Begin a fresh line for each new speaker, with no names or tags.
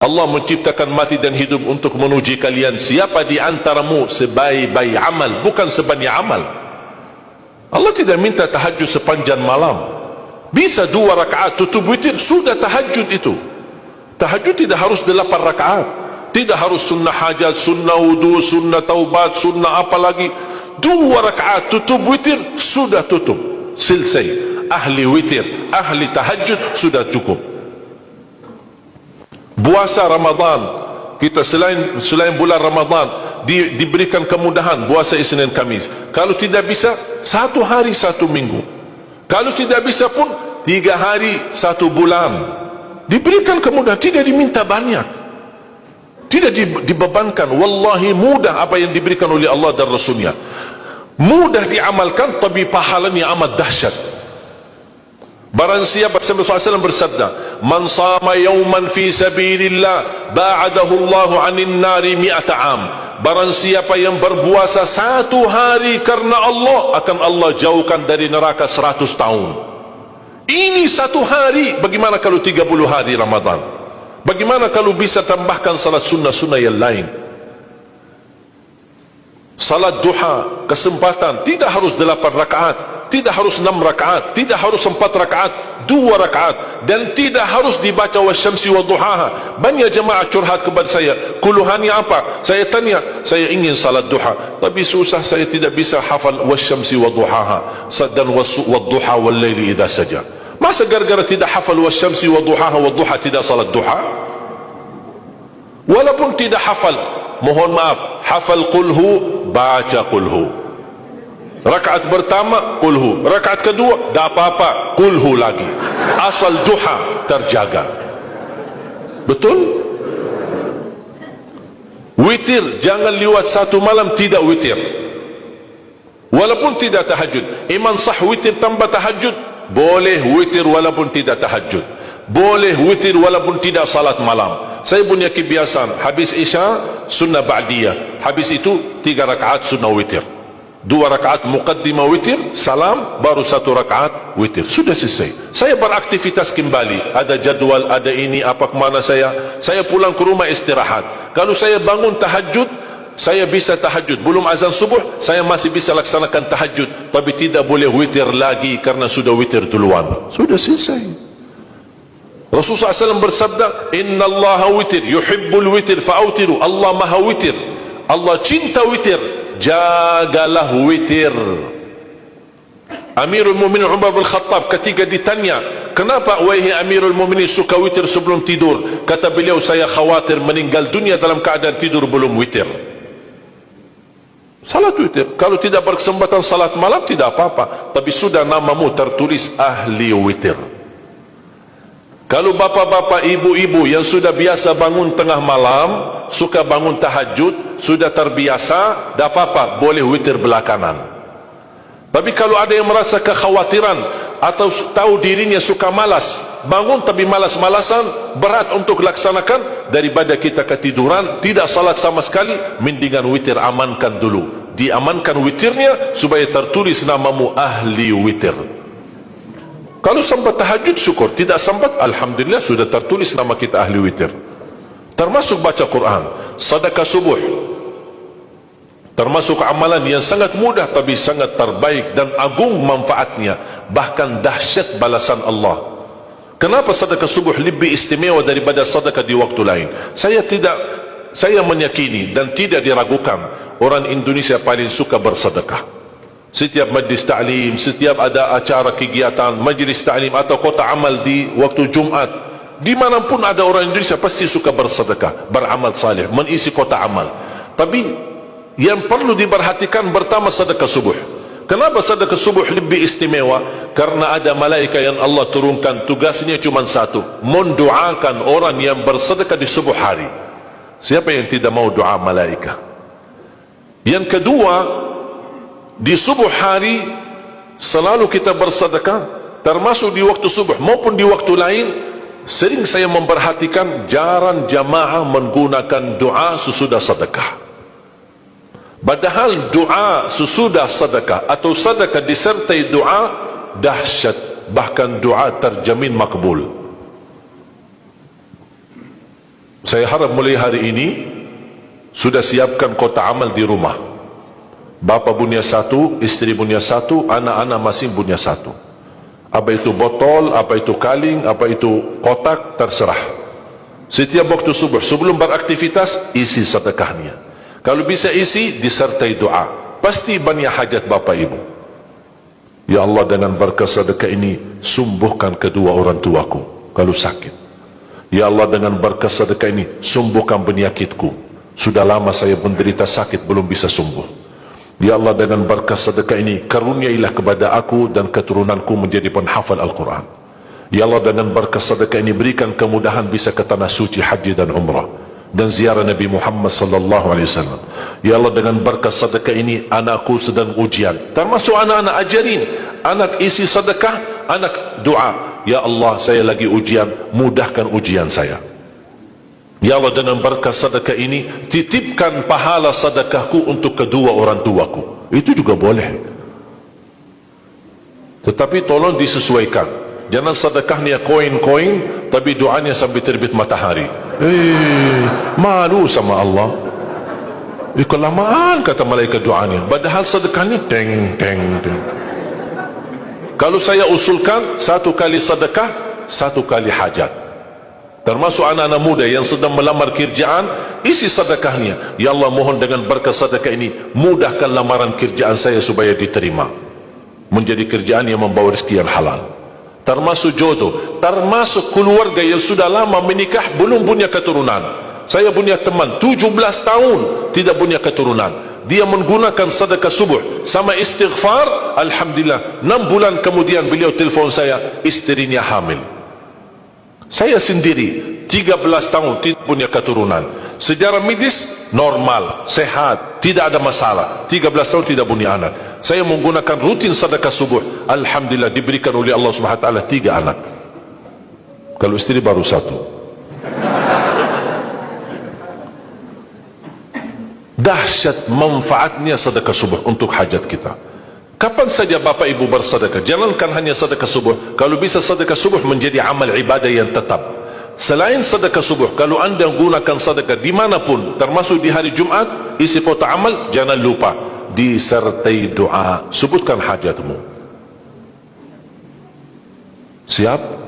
Allah menciptakan mati dan hidup untuk menguji kalian. Siapa di antaramu sebaik-baik amal, bukan sebanyak amal. Allah tidak minta tahajud sepanjang malam. Bisa 2 rakaat tutup witir, sudah tahajud itu. Tahajud tidak harus 8 rakaat. Tidak harus sunnah hajat, sunnah wudu, sunnah taubat, sunnah apa lagi. 2 rakaat tutup witir, sudah tutup. Selesai. Ahli witir, ahli tahajud, sudah cukup. Puasa Ramadan, kita selain bulan Ramadan diberikan kemudahan puasa Isnin Kamis. Kalau tidak bisa 1 hari 1 minggu. Kalau tidak bisa pun 3 hari 1 bulan. Diberikan kemudahan, tidak diminta banyak, tidak dibebankan. Wallahi mudah apa yang diberikan oleh Allah dan Rasulnya. Mudah diamalkan, tapi pahalanya amat dahsyat. Barang siapa, Rasulullah SAW bersabda, man sama yawman fi sabilillah ba'adahu Allahu 'anil nari 100 am. Barang siapa yang berpuasa 1 hari karena Allah, akan Allah jauhkan dari neraka 100 tahun. Ini 1 hari. Bagaimana kalau 30 hari Ramadan? Bagaimana kalau bisa tambahkan salat sunnah-sunnah yang lain? Salat duha, kesempatan, tidak harus 8 rakaat, tidak harus 6 rakaat, tidak harus 4 rakaat, 2 rakaat, dan tidak harus dibaca wasyamsi wa duhaha. Banyak jemaah curhat kepada saya, keluhannya apa? Saya tanya, saya ingin salat duha, tapi susah, saya tidak bisa hafal wasyamsi wa duhaha dan wadduha wal laili idza saja. Masa gara-gara tidak hafal wasyamsi wa duhaha wa duha tidak salat duha? Walaupun tidak hafal, mohon maaf, hafal qulhu, baca qulhu. Rakaat pertama qulhu, rakaat kedua tak apa-apa, qulhu lagi. Asal duha terjaga. Betul? Witir jangan lewat 1 malam tidak witir. Walaupun tidak tahajud. Iman sah witir tambah tahajud, boleh witir walaupun tidak tahajud. Boleh witir walaupun tidak salat malam. Saya punya kebiasaan, habis Isya sunnah ba'diyah, habis itu 3 rakaat sunnah witir, 2 rakaat muqaddimah witir, salam, baru 1 rakaat witir, sudah selesai. Saya beraktivitas kembali, ada jadwal, ada ini, apa kemana saya pulang ke rumah istirahat. Kalau saya bangun tahajud, saya bisa tahajud, belum azan subuh saya masih bisa laksanakan tahajud, tapi tidak boleh witir lagi karena sudah witir duluan, sudah selesai. Rasulullah SAW bersabda, Inna Allah witir, yuhibbul witir, fa'autiru. Allah maha witir, Allah cinta witir, jagalah witir. Amirul Mu'minin Umar bin Khattab ketika ditanya, kenapa wahai Amirul Mu'minin suka witir sebelum tidur? Kata beliau, saya khawatir meninggal dunia dalam keadaan tidur belum witir. Salat witir, kalau tidak berkesempatan salat malam tidak apa-apa, tapi sudah namamu tertulis ahli witir. Kalau bapak-bapak, ibu-ibu yang sudah biasa bangun tengah malam, suka bangun tahajud, sudah terbiasa, tak apa-apa, boleh witir belakangan. Tapi kalau ada yang merasa kekhawatiran atau tahu dirinya suka malas, bangun tapi malas-malasan, berat untuk laksanakan, daripada kita ketiduran, tidak salat sama sekali, mendingan witir amankan dulu. Diamankan witirnya supaya tertulis namamu ahli witir. Kalau sempat tahajud syukur, tidak sempat alhamdulillah sudah tertulis nama kita ahli witir. Termasuk baca Quran, sedekah subuh, termasuk amalan yang sangat mudah tapi sangat terbaik dan agung manfaatnya, bahkan dahsyat balasan Allah. Kenapa sedekah subuh lebih istimewa daripada sedekah di waktu lain? Saya meyakini dan tidak diragukan, orang Indonesia paling suka bersedekah. Setiap majlis ta'lim, setiap ada acara kegiatan, majlis ta'lim atau kota amal di waktu Jumat, dimanapun ada orang Indonesia pasti suka bersedekah, beramal saleh, mengisi kota amal. Tapi yang perlu diperhatikan pertama sedekah subuh. Kenapa sedekah subuh lebih istimewa? Karena ada malaikat yang Allah turunkan, tugasnya cuma satu, mendoakan orang yang bersedekah di subuh hari. Siapa yang tidak mau doa malaikat? Yang kedua, di subuh hari selalu kita bersedekah, termasuk di waktu subuh maupun di waktu lain. Sering saya memperhatikan jarang jamaah menggunakan doa sesudah sedekah. Padahal doa sesudah sedekah atau sedekah disertai doa dahsyat, bahkan doa terjamin makbul. Saya harap mulai hari ini sudah siapkan kotak amal di rumah. Bapa punya satu, istri punya satu, anak-anak masing punya satu. Apa itu botol, apa itu kaling, apa itu kotak, terserah. Setiap waktu subuh, sebelum beraktivitas, isi sedekahnya. Kalau bisa isi, disertai doa. Pasti banyak hajat bapa ibu. Ya Allah, dengan berkah sedekah ini, sembuhkan kedua orang tuaku kalau sakit. Ya Allah, dengan berkah sedekah ini, sembuhkan penyakitku. Sudah lama saya menderita sakit, belum bisa sembuh. Ya Allah, dengan berkah sedekah ini, karuniailah kepada aku dan keturunanku menjadi penghafal Al-Quran. Ya Allah, dengan berkah sedekah ini, berikan kemudahan bisa ke tanah suci haji dan umrah dan ziarah Nabi Muhammad sallallahu alaihi wasallam. Ya Allah, dengan berkah sedekah ini, anakku sedang ujian, termasuk anak-anak, ajarin anak isi sedekah, anak doa. Ya Allah, saya lagi ujian, mudahkan ujian saya. Ya Allah, dengan berkah sedekah ini, titipkan pahala sedekahku untuk kedua orang tuaku. Itu juga boleh, tetapi tolong disesuaikan. Jangan sedekahnya koin-koin, tapi doanya sampai terbit matahari. Malu sama Allah. Kelamaan kata malaikat doanya. Padahal sedekahnya teng teng teng. Kalau saya usulkan, satu kali sedekah, satu kali hajat. Termasuk anak-anak muda yang sedang melamar kerjaan, isi sedekahnya. Ya Allah, mohon dengan berkah sedekah ini, mudahkan lamaran kerjaan saya supaya diterima, menjadi kerjaan yang membawa rezeki yang halal. Termasuk jodoh, termasuk keluarga yang sudah lama menikah belum punya keturunan. Saya punya teman 17 tahun tidak punya keturunan. Dia menggunakan sedekah subuh sama istighfar, alhamdulillah 6 bulan kemudian beliau telefon saya, istrinya hamil. Saya sendiri 13 tahun tidak punya keturunan. Sejarah medis normal, sehat, tidak ada masalah. 13 tahun tidak punya anak. Saya menggunakan rutin sedekah subuh, alhamdulillah diberikan oleh Allah Subhanahu wa taala 3 anak. Kalau istri baru 1. Dahsyat manfaatnya sedekah subuh untuk hajat kita. Kapan saja Bapak Ibu bersedekah, jangankan hanya sedekah subuh. Kalau bisa sedekah subuh menjadi amal ibadah yang tetap. Selain sedekah subuh, kalau anda gunakan sedekah dimanapun, termasuk di hari Jumat, isi kotak amal, jangan lupa disertai doa. Sebutkan hajatmu. Siap?